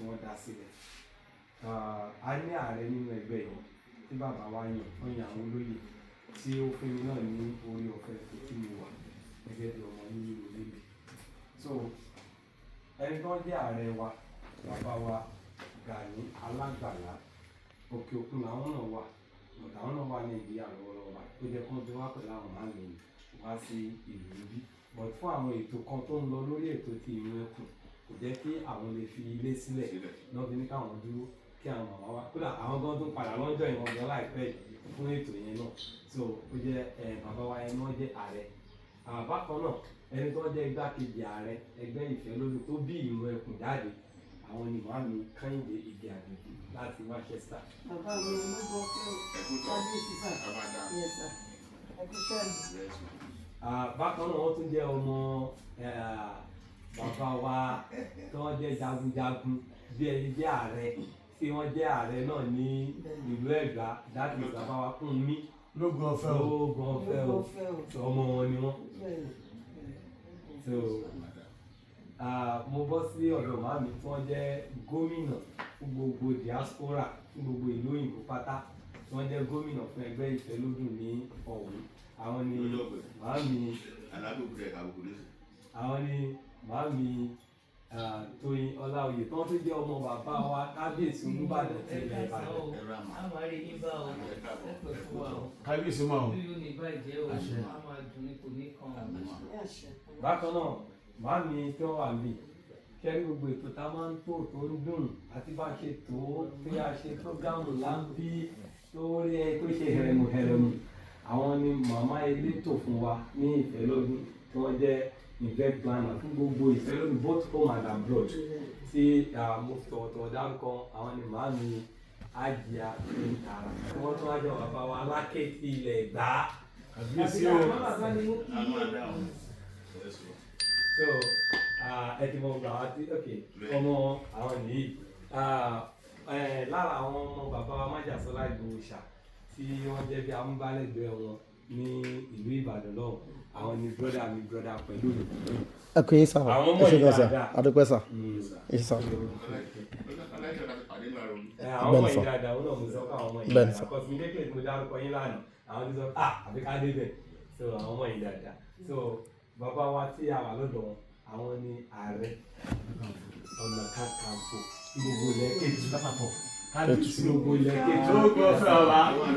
wọ́n dá sílẹ̀. A ní ààrẹ nínú ẹgbẹ́ yìí tí bàbá wa yàn fún ìyàwó olóyè tí ó fún mi náà ní orí ọ̀fẹ́ tó tí mo wà gẹ́gẹ́ bí ọmọ nínú ilé mi. So ẹni tó jẹ́ ààrẹ wa bàbá wa Gani Alágbàlá òkè òkun làwọn náà wà àwọn náà wà ní ìgbéyà lọ́wọ́lọ́wọ́ tó jẹ́ kó tó wá pẹ̀lú àwọn màmí wá sí ìlú bí but fún àwọn ètò kan tó ń lọ lórí ètò ti ìlú ẹkùn kò jẹ́ kí àwọn lè fi ilé sílẹ̀ náà fi ní káwọn dúró kí àwọn màmá wa kódà àwọn gan tó padà lọ́jọ́ ìwọ̀n gan láìpẹ́ fún ètò yẹn náà so ó jẹ́ bàbá wa ẹni wọ́n jẹ́ ààrẹ bákan náà ẹni tó jẹ́ igbákejì ààrẹ ẹgbẹ́ Ifelodun tó bí ìlú ẹkùn jáde àwọn ni màmí Kẹ́hìndé Ìgè Àdùbí láti Manchester. Bàbá mi ológun ọdún sísà yẹsà ẹkúṣẹ́. Bákan náà wọ́n tún jẹ́ ọmọ bàbá wa tí wọ́n jẹ́ jagunjagun bí ẹni jẹ́ ààrẹ tí wọ́n jẹ́ ààrẹ náà ní ìlú Ẹ̀gbá dáàbì bàbá wa kún mí lógun ọ̀fẹ́ o ọmọ wọn ni wọ́n. Mo bọ́ sí ọ̀dọ̀ màmí tí wọ́n jẹ́ gómìnà fún gbogbo diaspora fún gbogbo ìlú òyìnbó pátá tí wọ́n jẹ́ gómìnà fún ẹgbẹ́ Ifelodun ní ọ̀hún àwọn ni màmí Tóyin Ọláoyè tó ń tún jẹ́ ọmọ bàbá wa kábíyèsí Olúbàdàn tẹ́lẹ̀ kábíyèsí máa ń bákan náà màmí tó wà mí kẹ́rí gbogbo ètò tá a máa ń tó tó ń dùn àti bá a ṣe tó bí a ṣe prógámù láńbí tó rí ẹ tó ṣe hẹrẹmù àwọn ni màmá elétò fún wa ní Ifelodun tí wọ́n jẹ́ event planner fún gbogbo Ifelodun both home and abroad tí mo tọ̀wọ̀tọ̀wọ̀ dárúkọ àwọn ni màmí Àjíà Ìtara tí wọ́n tún wá jẹ́ bàbá wa Alákẹ́tì ilẹ̀ Ẹ̀gbá. àbíyèsí o so ẹ ti mọ gbà wá sí ọmọ àwọn nìyí lára àwọn ọmọ bàbá wa Májàsọ́lá Ìgbòho ṣà tí wọ́n jẹ́ bí amúbálẹ́gbẹ̀ẹ́ wọn ní ìlú Ìbàdàn lọ́wọ́ àwọn ni broda mi broda pẹ̀lú mi. ẹ kò yín sá àwọn ọmọ yìí dáadáa adúpẹ́ sá ẹ sá. àwọn ọmọ yìí dáadáa wọn náà mo sọ fún àwọn ọmọ yìí dáadáa kọ́sí mi dékèlè tí mo dárúkọ yín lánàá àwọn ti sọ àbí ká débẹ̀ so àwọn ọmọ yìí dáadáa so bàbá wa tí a wà lọ́dọ̀ wọn àwọn ni ààrẹ ọ̀nà kakanfò gbogbo ilẹ̀ kejì lápapọ̀ kábíyèsí gbogbo ilẹ̀ kejì ó gbọ́ fẹ́ ọ̀la àwọn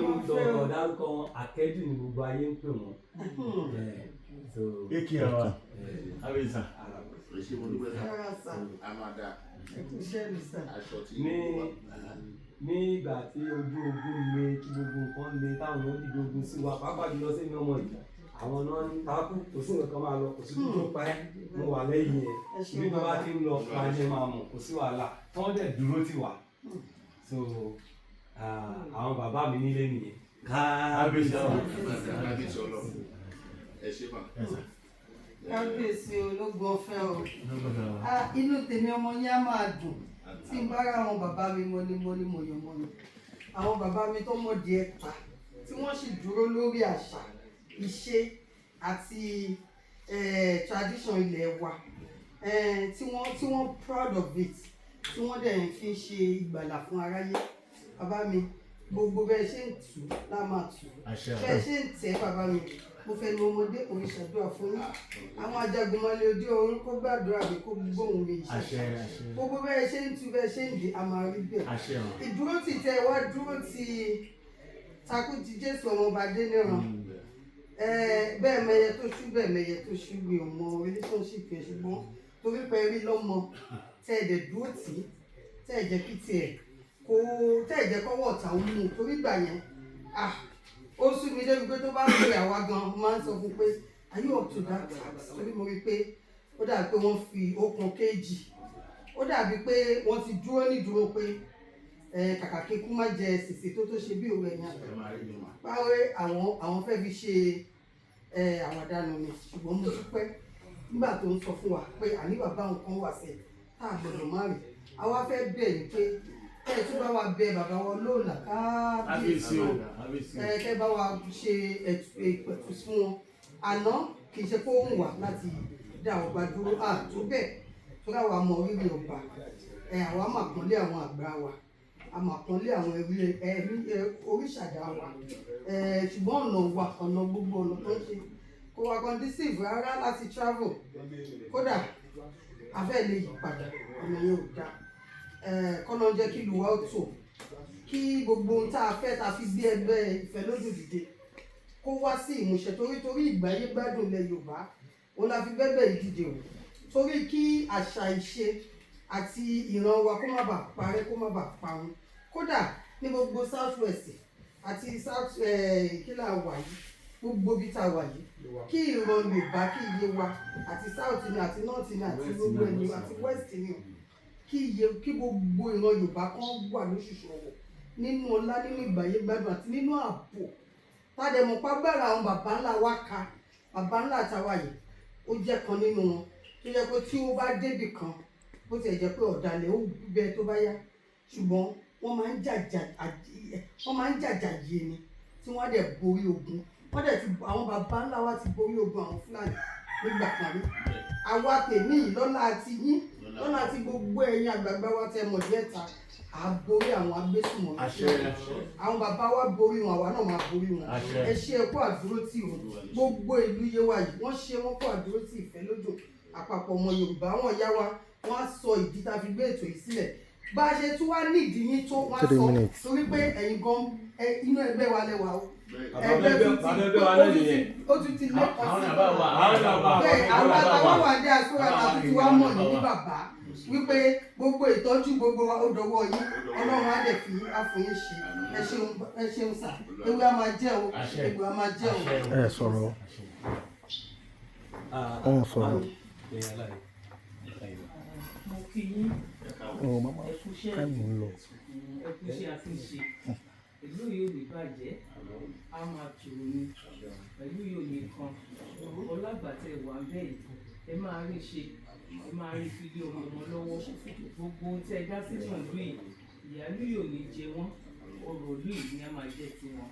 ní tọ̀tọ̀ dárúkọ wọn akẹ́jù ní gbogbo ayé ń pè wọ́n. kéèkì ọ̀la abẹ́sà. ní ìgbà tí ojú ogun le tí gbogbo nǹkan le táwọn ó dìde ogun sí wa pàápàá jùlọ sí ọmọ yìí àwọn náà ní káàkù kò sí nǹkan máa lọ kò sí tó pa ẹ́ mo wà lẹ́yìn ẹ̀ bí wọ́n bá ti ń lọ máa jẹ́ máa mọ̀ kò sí wàhálà tí wọ́n dẹ̀ dúró tì wá so àwọn bàbá mi nílé nìyẹn. kábíyèsí ológun ọ̀fẹ́ o inú tèmi ọmọ yín á máa dùn tí n bá rà àwọn bàbá mi mọ́nímọ́ní mọ̀yọ̀mọ́ni àwọn bàbá mi tó mọ̀ díẹ̀ pa tí wọ́n sì dúró lórí àṣà ìṣe àti tradition ilẹ̀ wa tí wọ́n proud of it tí wọ́n dẹ̀ fi ṣe ìgbàlà fún aráyé bàbá mi gbogbo bẹ́ẹ̀ ṣe ń tù lá máa tù bẹ́ẹ̀ ṣe ń tẹ̀ bàbá mi mo fẹ́ ní ọmọdé kò ní ṣàdúrà fún yín àwọn ajagunmọ̀lé ojú ọ̀run kó gbàdúrà mi kó gbóhùn mi ṣe gbogbo bẹ́ẹ̀ ṣe ń tu bẹ́ẹ̀ ṣe ń di àmàrí bẹ́ẹ̀ ìdúró ti tẹ wá dúró ti takú ti Jésù ọmọọba dé níran bẹ́ẹ̀ mẹyẹ tó ṣú bẹ́ẹ̀ mẹyẹ tó ṣú mi ò mọ relationship yẹn ṣùgbọ́n torí pé rí lọ́mọ tẹ́ ẹ̀dẹ̀ dúró tì í tẹ́ ẹ̀jẹ̀ pt ẹ̀ kó tẹ́ ẹ̀jẹ̀ kọ́wọ́ ọ̀tá ń mú torí gbà yẹn ó sú mi débi pé tó bá ń pè àwa gan máa ń sọ fún pé are you up to that task torí mo rí i pé ó dàbí pé wọ́n fi okùn kéèjì ó dàbí pé wọ́n ti dúró nídúró pé kàkà kíkú má jẹ sèse tó ṣe bí òwe yẹn báwo àwọn fẹ́ fi ṣe àwàdànù ni ṣùgbọ́n mo dúpẹ́ nígbà tó ń sọ fún wa pé àní bàbá nǹkan wà sẹ́ tá a gbọ́dọ̀ má rìn àwa fẹ́ bẹ̀ ní pé ẹ tún bá wa bẹ bàbá wọn lóòlà kábíyèsí o kẹ bá wa ṣe ètùtù fún wọn àná kì í ṣe kó hùn wá láti dá ọgbà dúró àtúbẹ̀ tó ká wa mọ rírì ọba àwa máa pọ́nlé àwọn àgbà wa a máa pọ́nlé àwọn oríṣàdá wa ṣùgbọ́n ọ̀nà gbogbo ọ̀nà tó ń ṣe kò wá conducive rárá láti travel kódà afẹ́ lè yí padà ọ̀nà yẹn ò dáa kọ́nà jẹ́ kí ìlú wa ó tò kí gbogbo ohun tá a fẹ́ ta fi gbé ẹgbẹ́ Ìfẹ́lódùn dìde kó wá sí ìmúṣẹ torí ìgbáyé gbádùn ilẹ̀ Yorùbá òun la fi gbẹ́gbẹ́ yìí dìde o torí kí àṣà ìṣe àti ìran wa kó má bàa parẹ́ kó má bàa parun kódà ní gbogbo south west àti south kílà wà yìí gbogbo bí tá a wà yìí kí ìran Yorùbá kí yewa àti south ni àti north ni àti gbogbo ẹni àti west ni kí gbogbo ìran Yorùbá kan wà lóṣooṣù ọwọ́ nínú ọlá nínú ìgbáyé gbádùn àti nínú ààbò tádẹ̀mọ̀ pàgbára àwọn bàbá ńlá wa ka bàbá ńlá àtàwà yìí ó jẹ́ kan nínú wọn tó yẹ pé tí ó bá débì kan bó ti jẹ́ pé ọ̀dàlẹ̀ ó bẹ tó bá yá ṣùgbọ́n wọ́n máa ń jàjà yé ni tí wọ́n á dẹ̀ borí ogun wọ́n dẹ̀ ti àwọn bàbá ńlá wa ti borí ogun àwọn Fúlàní nígbà kan rí àwa tèmi lọ́lá àti yín lọ́lá àti gbogbo ẹ̀yin àgbààgbà wa tẹ mọ̀ díẹ̀ ta àborí àwọn agbésùnmọ̀ àwọn bàbá wa borí wọn àwa náà máa borí wọn ẹ ṣe ẹkú àdúró tì wọn gbogbo ìlú Yewa yìí wọ́n ṣe wọ́n kó àdúró tì Ìfẹ́lódùn àpapọ̀ ọmọ Yorùbá wọn yá wa wọ́n á sọ ìdí tá a fi gbé ètò yìí sílẹ̀ bá a ṣe tún wá nídìí yín tó wọ́n á sọ torí pé ẹ̀yin gan inú ẹgbẹ́ wa lẹ́wà o ẹgbẹ́ ó tún ti lẹ́kọ̀ọ́ sí àwọn àtàwọn wà dé àsúrà àti tí wàá mọ̀ ní bàbá wípé gbogbo ìtọ́jú gbogbo wa ó dọwọ́ yín Ọlọ́run á dẹ̀ fi àfòyín ṣe ẹ ṣeun sà ewé a máa jẹ́ o egbò a máa jẹ́ o. ẹ sọ̀rọ̀ ọ̀hún sọ̀rọ̀. mo kí yín ẹkúṣẹ́ àti ìṣe ìlú yìí ò lè bàjẹ́ a máa tòrò ni pẹ̀lú yìí ò lè kan ọlágbàtẹ wà bẹ́ẹ̀ ẹ máa rí ṣe ẹ máa rí fi lé ọmọ lọ́wọ́ gbogbo tí ẹ dá sínú ìlú yìí ìyálú yìí ò ní jẹ wọ́n ọrọ̀ ìlú yìí ni a máa jẹ́ tiwọn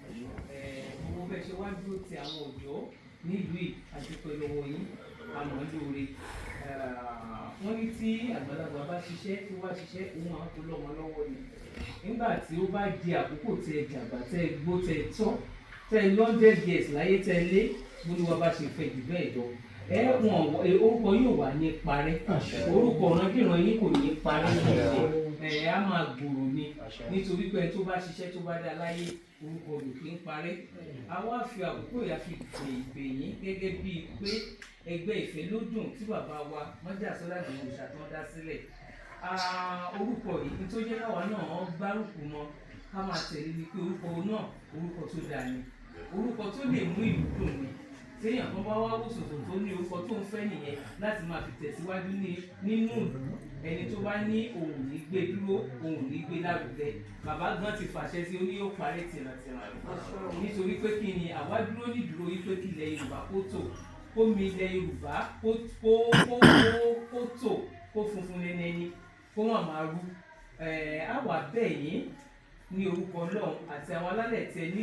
owó bẹ́ẹ̀ ṣe wá dúró ti àwọn ọ̀dọ́ nílùú yìí àti pẹ̀lú ọwọ́ yìí àmọ́ lóore wọ́n ní tí àgbàlagbà bá ṣiṣẹ́ tó bá ṣiṣẹ́ òun àwọn kò lọ́mọ lọ́wọ́ ni nígbà tí ó bá di àkókò tẹ jàgbá tẹ gbó tẹ tọ́ tẹ 100 years láyé tẹ lé gbólúwa bá ṣe fẹ́ jù bẹ́ẹ̀ lọ orúkọ yóò wà ní parẹ́ orúkọ ọ̀ràndìran yín kò ní parẹ́ níṣẹ́ á máa gbòòrò ni nítorí pé tó bá ṣiṣẹ́ tó bá dá láyé orúkọ rẹ̀ kì í parẹ́ àwa fi àkókò yà fi ìpè yín gẹ́gẹ́ bíi pé ẹgbẹ́ Ìfẹ́lódùn tí bàbá wa mọ́jà sọ́dà gbòòrò ṣàtọ́ dá sílẹ̀ orúkọ yìí tó jẹ́ káwa náà gbárùkù mọ́ ká máa tẹ̀lé ni pé orúkọ náà orúkọ tó dáa ni orúkọ tó lè mú ìlú dùn ni téèyàn kan bá wá wòsòsò tó ní orúkọ tó ń fẹ́ nìyẹn láti máa fi tẹ̀síwájú nínú ìlú ẹni tó bá ní òun ní gbé dúró òun ní gbé lárugẹ bàbá gan ti fàṣẹ sí ó ní yóò parí tìrantìran nítorí pé kí ni àwa dúró nídúró yìí pé kí ilẹ̀ Yorùbá kó tò kó mi ilẹ̀ Yorùbá kó tò kó funfun nẹ́nẹ́ni kó wọ́n máa rú àwa bẹ́ẹ̀ yín ní orúkọ Ọlọ́run àti àwọn alálẹ̀ tẹ ní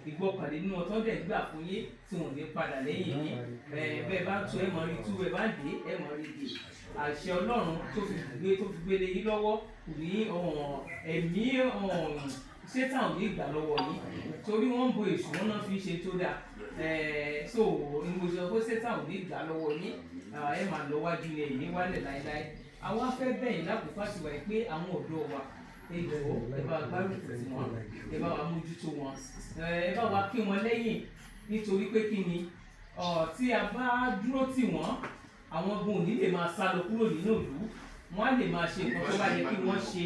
ìgbọ́kànlé nínú ọtọ́ dẹ̀ gbà fún yín tí wọ́n lè padà lẹ́yìn yín bẹ́ẹ̀ bá tú ẹ̀ mọ́ rí tú ẹ̀ bá dé ẹ̀ mọ́ rí dé àṣẹ Ọlọ́run tó fi gbélé yín lọ́wọ́ kò ní ẹ̀mí Sátánì ò ní gbà lọ́wọ́ yín torí wọ́n ń bo èṣù wọn náà fi ṣe tó dáa so ìmọ̀jọ pé Sátánì ò ní gbà lọ́wọ́ yín ẹ̀ máa lọ wájú ní ẹ̀yìn wálẹ̀ láéláé àwọn afẹ́ bẹ́yìn lákòókò àtiwá yìí pé àwọn ọ̀dọ́ wa ẹjọ́ ẹ bá gbárùkù tì wọ́n ẹ bá wa mójútó wọn ẹ bá wa kí wọn lẹ́yìn nítorí pé kí ni tí a bá dúró tì wọ́n àwọn ọgbọ́n òní lè máa sá lọ kúrò nínú ìlú wọ́n á lè máa ṣe nǹkan tó bá yẹ kí wọ́n ṣe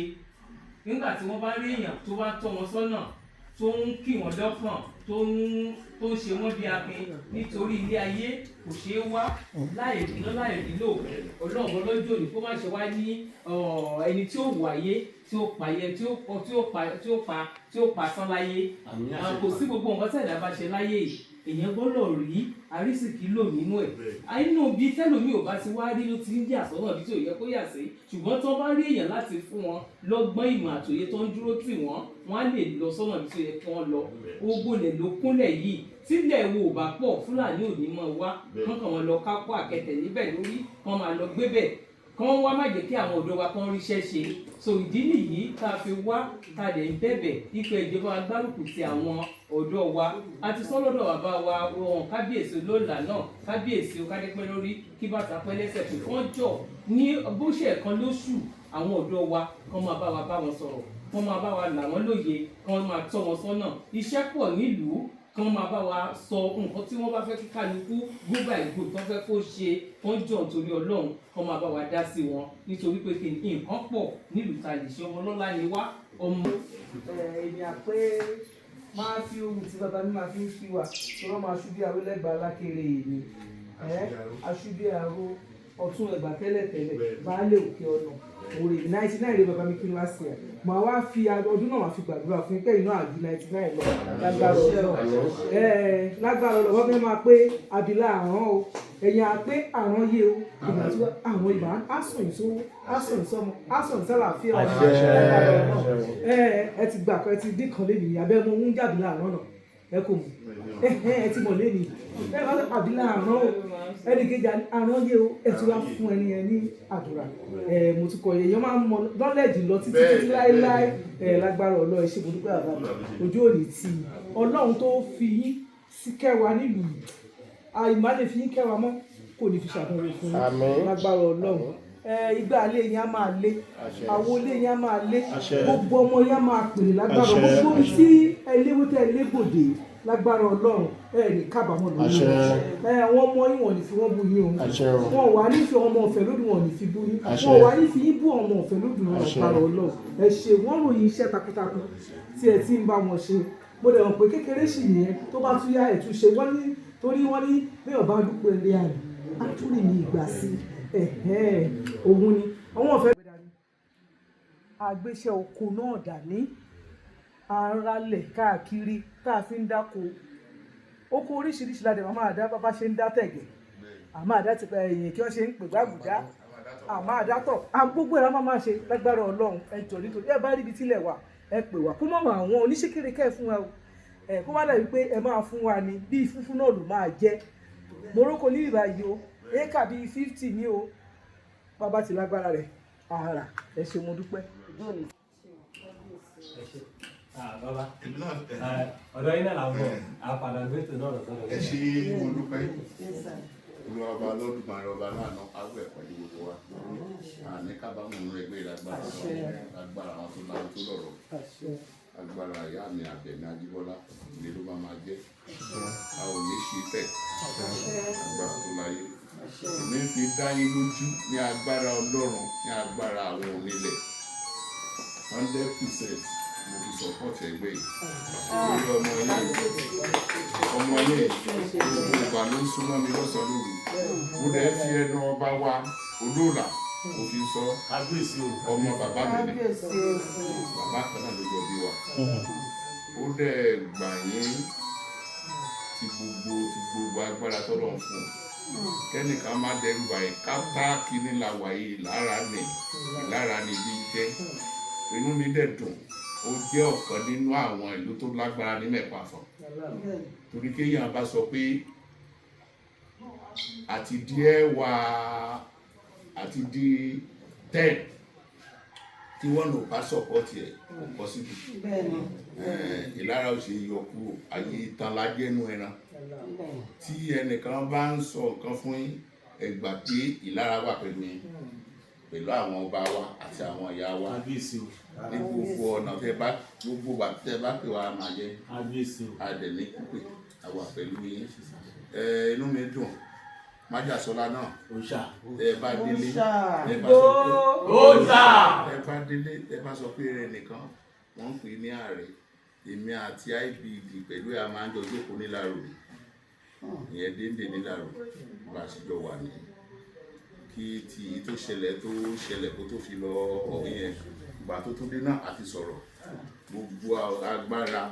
nígbà tí wọ́n bá rí èèyàn tó bá tọ́ wọn sọ́nà tó ń kí wọ́n lọ́kàn tó ń ṣe wọ́n bí akin nítorí ilé ayé kò ṣeé wá láì nílò Ọlọ́run lọ́jọ́ òní kó má ṣe wá ní ẹni tí ó wáyé tí ó payẹ tí ó pa sán láyé kò sí gbogbo nǹkan tẹ̀lé bá ṣe láyé yìí èèyàn gbọ́dọ̀ rí àrísìkí lò nínú ẹ̀ àìnú bí tẹ́lómi ò bá ti wá rí ló ti ń yà sọ́nà bí tí ò yẹ kó yà sí ṣùgbọ́n tó bá rí èèyàn láti fún wọn lọ́gbọ́n ìmọ̀ àtòyé tó ń dúró tì wọ́n á lè lọ sọ́nà bí tí ò yẹ kí wọ́n lọ gbogbo lẹ̀ ló kúnlẹ̀ yìí tílẹ̀ wo ò bá pọ̀ Fúlàní ò ní mọ̀ wá wọ́n kàn wọ́n lọ kápọ̀ àkẹtẹ̀ níbẹ̀ lórí wọ́n máa lọ gbébẹ̀ kán wá má jẹ́ kí àwọn ọ̀dọ́ wa kán ríṣẹ́ ṣe. So ìdí nìyí tá a fi wá tá a dẹ̀ ń bẹ̀bẹ̀ ipò ìjọba agbárùkù ti àwọn ọ̀dọ́ wa. A ti sọ lọ́dọ̀ bàbá wa wọn kábíyèsí olóòlà náà kábíyèsí okádépẹ́ lórí kí bàtà pẹ́ lẹ́sẹ̀ pé kán jọ ní bó ṣe ẹ̀kan lóṣù àwọn ọ̀dọ́ wa kán máa bá wa bá wọn sọ̀rọ̀, kán máa bá wa là wọ́n lóye, kán máa tọ́ wọn sọ́nà. Iṣẹ́ pọ̀ nílùú, kán máa bá wa sọ nǹkan tí wọ́n bá fẹ́ kí kálukú gbogbo àìgbò tó fẹ́ kó ṣe, kán jọ̀ nítorí Ọlọ́run, kán máa bá wa dá sí wọn nítorí pé kí nǹkan pọ̀ nílùú ta lè ṣe. Ọmọ ọlọ́lá ni wá ọmọ. èmi àpé máa fi ohun tí bàbá mi máa fi ń kí wa tí wọ́n máa ṣubí àrò lẹ́gbàá alákèrè èmi aṣubí àrò ọ̀tún ẹ̀gbà tẹ́lẹ̀tẹ́lẹ̀ baálé òkè ọ̀nà òrè 99 rẹ bàbá mi kí n wá sí ẹ̀ màá wá fi ọdún náà wá fi gbàdúrà fún pé iná àjù 99 lọ lágbára ọlọ́run lágbára ọlọ́run wọ́n fẹ́ máa pé abilà àrán o ẹ̀yìn àpé àrán yé o ìgbà tí àwọn ìbá àsùn ìṣòwò àsùn ìṣọmọ àsùn ìṣàlàfíà ọ̀nà lágbára ọlọ́run ẹ ti gbà pé ẹ ti dín kan lé mi abẹ́ mo ń jàbílà àrán náà ẹ kò mọ̀ ẹ ti mọ̀ lé mi ẹ bá àbílà àrán o ẹnì kejì àrán yé o ẹ ti wá fún ẹni yẹn ní àdúrà mo ti kọ èèyàn máa ń mọ nọ́lẹ̀jì lọ títí títí láéláé lágbára ọlọ́run ẹ ṣe mo dúpẹ́ àbá ojú òní tì í ọlọ́run tó fi yín sí kẹwàá nílùú yìí àìmá lè fi yín kẹwàá mọ́ kò ní fi ṣàdánwò fún yín lágbára ọlọ́run ìgbà alẹ́ yín á máa lé àwo ilé yín á máa lé gbogbo ọmọ yín á máa pèrè lágbára gbogbo tí ẹléwó tẹ ẹlébòde lágbára ọlọ́run ní kábàámọ̀ lórí àwọn ọmọ yín wọ́n ní fi wọ́n bú yín o wọn wà ní fi ọmọ ọ̀fẹ́ lódù wọn ní fi bú yín wọn wà ní fi yín bú ọmọ ọ̀fẹ́ lódù wọn lágbára ọlọ́run ẹ ṣe wọ́n ròyìn iṣẹ́ takuntakun tí ẹ ti ń bá wọn ṣe mo dẹ̀ mọ̀ pé kékeré sì nìyẹn tó bá tún yá ẹ̀túnṣe wọ́n ní torí wọ́n ní bí ọba dúpọ̀ ilé àná àtúrì ní ìgbà sí òun ni àwọn ọ̀fẹ́ àgbéṣẹ́ oko náà dání àrálẹ̀ káàkiri tá a fi ń dáko oko oríṣiríṣi ládẹ̀ máa dá bàbá ṣe ń dá tẹ̀gẹ̀ àmọ́ àdá ti pa ẹ̀yìn kí wọ́n ṣe ń pè gbàgùdá àmọ́ àdátọ̀ gbogbo ẹ̀rọ máa ṣe lágbára ọlọ́run ẹ jọ̀ọ́ nítorí ẹ bá ríbi tílẹ̀ wà ẹ pè wá kó má wà àwọn oníṣẹ́kẹ̀rẹ̀ kẹ́ ẹ̀ fún wa o kó má dàbí pé ẹ máa fún wa ní bí fúnfún náà ló máa jẹ́ morocco ní ìbá yìí o éka bíi 50 ní o bàbá ti lágbára rẹ̀ àrà ẹ ṣé mo dúpẹ́. Bàbá ọ̀dọ̀ yín náà là ń bọ̀ àpàdà gbẹ́tò náà lọ sọ́dọ̀. Ẹ ṣé mo dúpẹ́ olúwa ọba lọ́dúnmarè ọba láàánú àgbẹ̀ pẹ̀lú gbogbo wa àní kábàámọ̀ nínú ẹgbẹ́ ìlágbára agbára àwọn tó láwọn tó lọ́rọ̀ agbára ìyá mi Àbẹ̀ní Ajíbọ́lá ilé ló máa jẹ́ a ò ní ṣe tẹ̀ agbára tó láyé èmi fi dá yín lójú ní agbára Ọlọ́run ní agbára àwọn onílẹ̀ 100% mo fi support ẹgbẹ́ yìí lórí ọmọ yìí gbogbo ìgbà ló ń súnmọ́ mi lọ́sàn-án lóru mo dẹ̀ fi ẹnu ọba wa olóòlà mo fi sọ ọmọ bàbá mi ni bàbá kan náà ló jọ bí wa ó dẹ̀ gbà yín ti gbogbo agbára tọ́lọ̀ ń fún kẹ́nìkan má dẹ́rù báyìí kápá kínní la wà yìí ìlara ni bí jẹ́ inú mi dẹ̀ dùn ó jẹ́ ọ̀kan nínú àwọn ìlú tó lágbára ní mẹ́pàfọ̀ torí kéèyàn bá sọ pé àti díẹ̀ wà àti di 10 tí wọ́n lò bá sọ̀pọ̀tì ẹ̀ kò pọ̀ síbi ìlara ò ṣe yọ kúrò ayé ìtàn lájẹ́nu ẹran tí ẹnìkan bá ń sọ nǹkan fún ẹgbà pé ìlara wà pẹ̀lú yín pẹ̀lú àwọn ọba wa àti àwọn ìyá wa ní gbogbo ọ̀nà gbogbo wà tẹ́ bá pè wá máa jẹ́ adẹ̀ ní pípé àwa pẹ̀lú yín inú mi dùn májàsọ́lá náà ẹ bá délé ẹ bá sọ pé ẹnìkan wọ́n ń pè ní ààrẹ èmi àti IBD pẹ̀lú ẹ̀ máa ń jọ jókòó nílàrò ìyẹn déndé nílàrò bá a ṣe jọ wà ní kí tí tó ṣẹlẹ̀ kó tó fi lọ ọ̀hún yẹn ìgbà tó tún dé náà àti sọ̀rọ̀ gbogbo agbára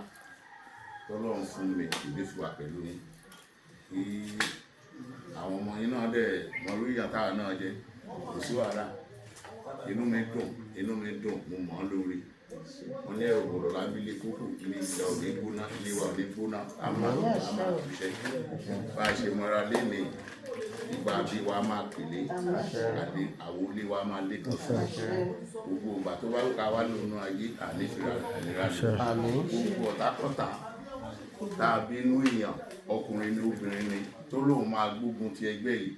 tọ́lọ́run fún mi ìdí fi wà pẹ̀lú yín kí àwọn ọmọ yín náà dẹ̀ mọ lórí àtàrà náà jẹ́ kò sí wàhálà inú mi dùn mo mọ̀ ọ́ lórí wọ́n ní ẹ̀rọ gbọ́dọ̀ lábílé kókò ilé ìjà òní gbóná ilé wa òní gbóná àmọ́ àtúnṣe bá a ṣe mọ́ra léni ìgbà bí wa máa pèlé àti àwọn olé wa máa lé kan gbogbo ìgbà tó bá ká wá lónú ayé ànífìrà ìnira ni gbogbo ọ̀tàkọ́tà tàbí inú èèyàn ọkùnrin ní obìnrin ni tó lóun máa gbógun ti ẹgbẹ́ yìí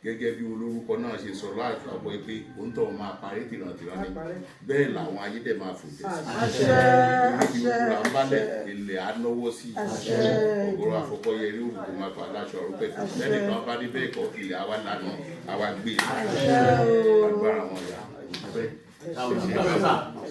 gẹ́gẹ́ bí olórúkọ náà ṣe sọ láàjọ àpọ̀ pé òun tó máa parí tìrantìran ni bẹ́ẹ̀ làwọn ayé dẹ̀ máa fò tẹ̀sí níbi òkúra ń bálẹ̀ ilẹ̀ á náwó sí ògùrọ̀ àfọkọ́yẹrí òkú máa pa aláṣọ ọ̀rọ̀ pẹ̀tù lẹ́nu kan bá dé bẹ́ẹ̀ kọ́ ilẹ̀ àwa lànà àwa gbé agbára wọn yà òkú fẹ́.